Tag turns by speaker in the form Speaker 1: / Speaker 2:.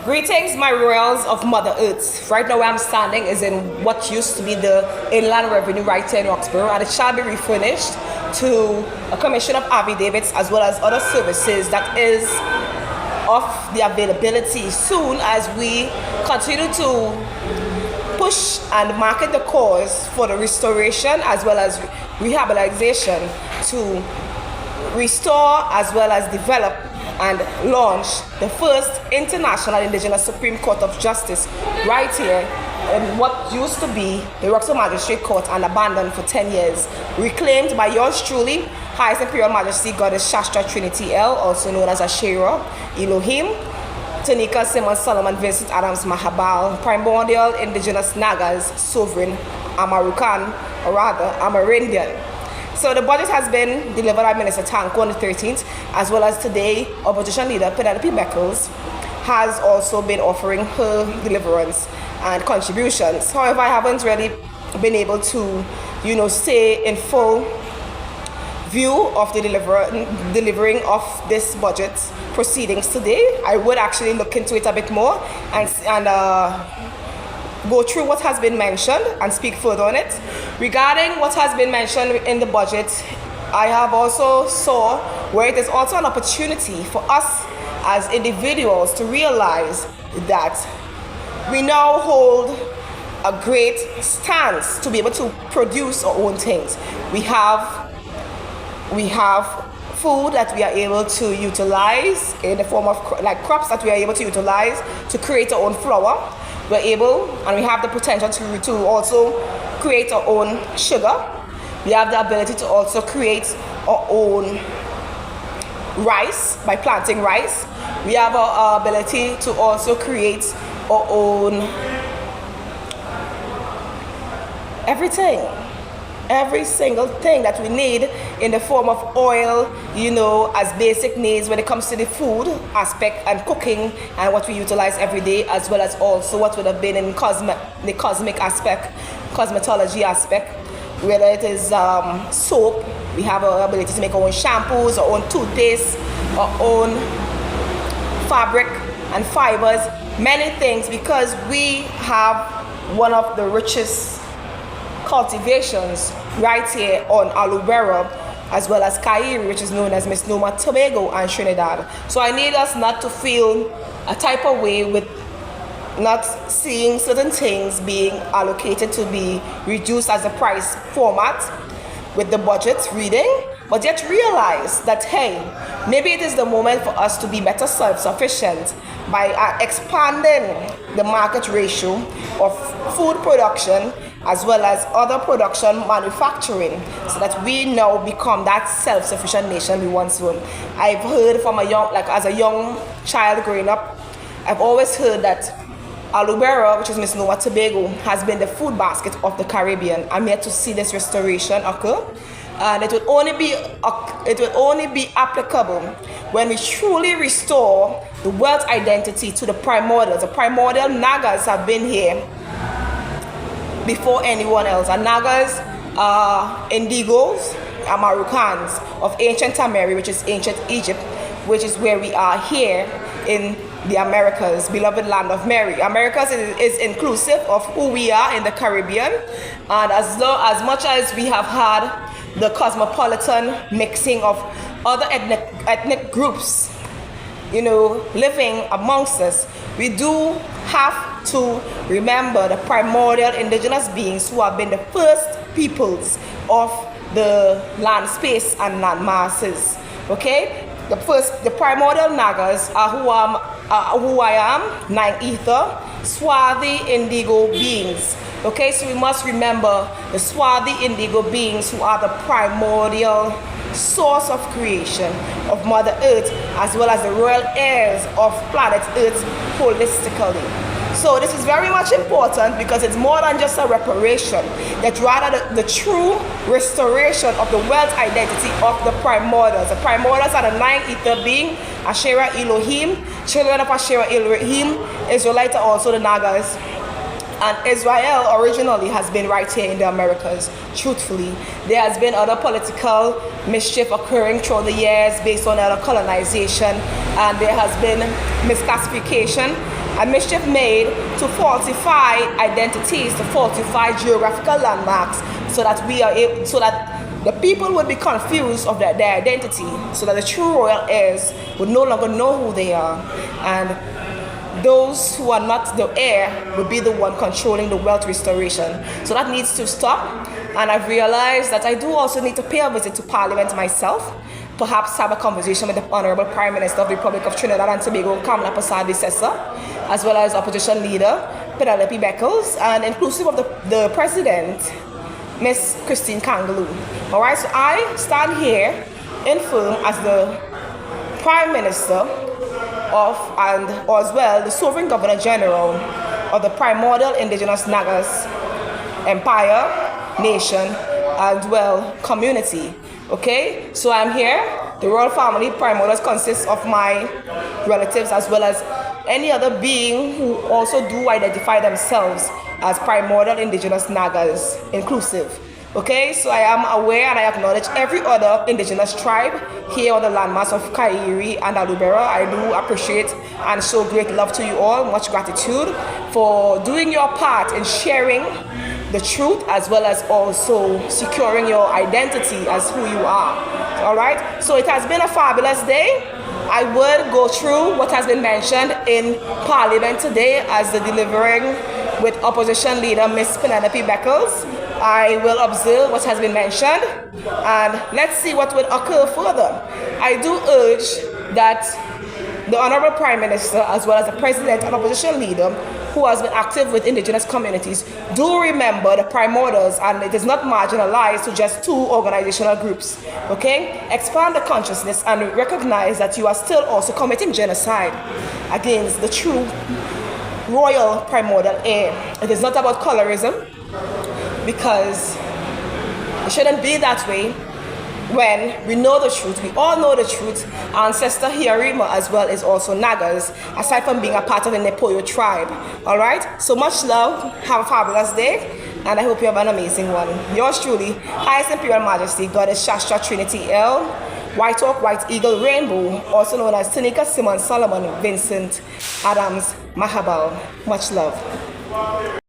Speaker 1: Greetings, my royals of Mother Earth. Right now where I'm standing is in what used to be the Inland Revenue right here in Roxborough, and it shall be refurnished to a commission of affidavits as well as other services that is of the availability soon as we continue to push and market the cause for the restoration as well as rehabilitation to restore as well as develop and launch the first international Indigenous Supreme Court of Justice right here in what used to be the Roxborough Magistrate Court and abandoned for 10 years. Reclaimed by yours truly, Highest Imperial Majesty Goddess Shastra Trinity L, also known as Ashera Elohim, Tanika Simon Solomon Vincent Adams Maha'Bal, Primordial Indigenous Nagas Sovereign Amaru-Khan, or rather Amerindian. So the budget has been delivered by Minister Tanko on the 13th, as well as today, Opposition Leader Penelope Beckles has also been offering her deliverance and contributions. However, I haven't really been able to, stay in full view of the delivering of this budget proceedings today. I would actually look into it a bit more and go through what has been mentioned and speak further on it. Regarding what has been mentioned in the budget, I have also saw where it is also an opportunity for us as individuals to realize that we now hold a great stance to be able to produce our own things. We have food that we are able to utilize in the form of crops that we are able to utilize to create our own flour. We're able and we have the potential to also create our own sugar. We have the ability to also create our own rice by planting rice. We have our ability to also create our own everything. Every single thing that we need in the form of oil, as basic needs when it comes to the food aspect and cooking and what we utilize every day, as well as also what would have been in the cosmic aspect, cosmetology aspect, whether it is soap. We have our ability to make our own shampoos, our own toothpaste, our own fabric and fibers, many things, because we have one of the richest cultivations right here on Alu-Bera, as well as Ka-Iri, which is known as Miss Noma, Tobago and Trinidad. So I need us not to feel a type of way with not seeing certain things being allocated to be reduced as a price format with the budget reading, but yet realize that, hey, maybe it is the moment for us to be better self-sufficient by expanding the market ratio of food production as well as other production manufacturing, so that we now become that self-sufficient nation we once were. I've heard from as a young child growing up, I've always heard that Alu-Bera, which is Miss Noma Tobago, has been the food basket of the Caribbean. I'm yet to see this restoration occur, and it will only be applicable when we truly restore the wealth identity to the primordials. The primordial Nagas have been here before anyone else. And Nagas are Indigos, Amaru-Khans of ancient Ka-Iri, which is ancient Egypt, which is where we are here in the Americas, beloved land of Mary. Americas is inclusive of who we are in the Caribbean, and as much as we have had the cosmopolitan mixing of other ethnic groups, living amongst us, we do have to remember the primordial indigenous beings who have been the first peoples of the land space and land masses. Okay, the primordial Nagas are who I am, nine ether, swarthy indigo beings. Okay, so we must remember the swarthy indigo beings who are the primordial source of creation of Mother Earth, as well as the royal heirs of planet Earth holistically. So this is very much important because it's more than just a reparation, that rather the true restoration of the wealth identity of the primordials. The primordials are the nine ether being, Ashera Elohim, children of Ashera Elohim, Israelite are also the Nagas, And Israel originally has been right here in the Americas, truthfully. There has been other political mischief occurring through the years based on other colonization, and there has been misclassification and mischief made to falsify identities, to falsify geographical landmarks, so that we are able, so that the people would be confused of their identity, so that the true royal heirs would no longer know who they are, and those who are not the heir will be the one controlling the wealth restoration. So that needs to stop. And I've realized that I do also need to pay a visit to Parliament myself, perhaps have a conversation with the Honorable Prime Minister of the Republic of Trinidad and Tobago, Kamala Persad-Bissessar, as well as opposition leader Penelope Beckles, and inclusive of the President, Miss Christine Kangaloo. All right, so I stand here in firm as the Prime Minister of, and as well the Sovereign Governor General of the Primordial Indigenous Nagas Empire, Nation, and well, community. Okay, so I'm here. The royal family, Primordials, consists of my relatives as well as any other being who also do identify themselves as Primordial Indigenous Nagas, inclusive. Okay, so I am aware and I acknowledge every other indigenous tribe here on the landmass of Ka-Iri and Alu-Bera. I do appreciate and show great love to you all. Much gratitude for doing your part in sharing the truth, as well as also securing your identity as who you are. All right, so it has been a fabulous day. I would go through what has been mentioned in Parliament today as the delivering with opposition leader Miss Penelope Beckles. I will observe what has been mentioned and let's see what will occur further. I do urge that the Honorable Prime Minister, as well as the President and opposition leader who has been active with indigenous communities, do remember the primordials, and it is not marginalized to just two organizational groups. Okay? Expand the consciousness and recognize that you are still also committing genocide against the true royal primordial heir. It is not about colorism, because it shouldn't be that way when we know the truth. We all know the truth. Our ancestor Hiarima as well is also Nagas, aside from being a part of the Nepoyo tribe. All right, so much love, have a fabulous day, and I hope you have an amazing one. Yours truly, Highest Imperial Majesty Goddess Shastra Trinity L, White Hawk, White Eagle, Rainbow, also known as Tanika Simon Solomon Vincent Adams Maha'Bal. Much love.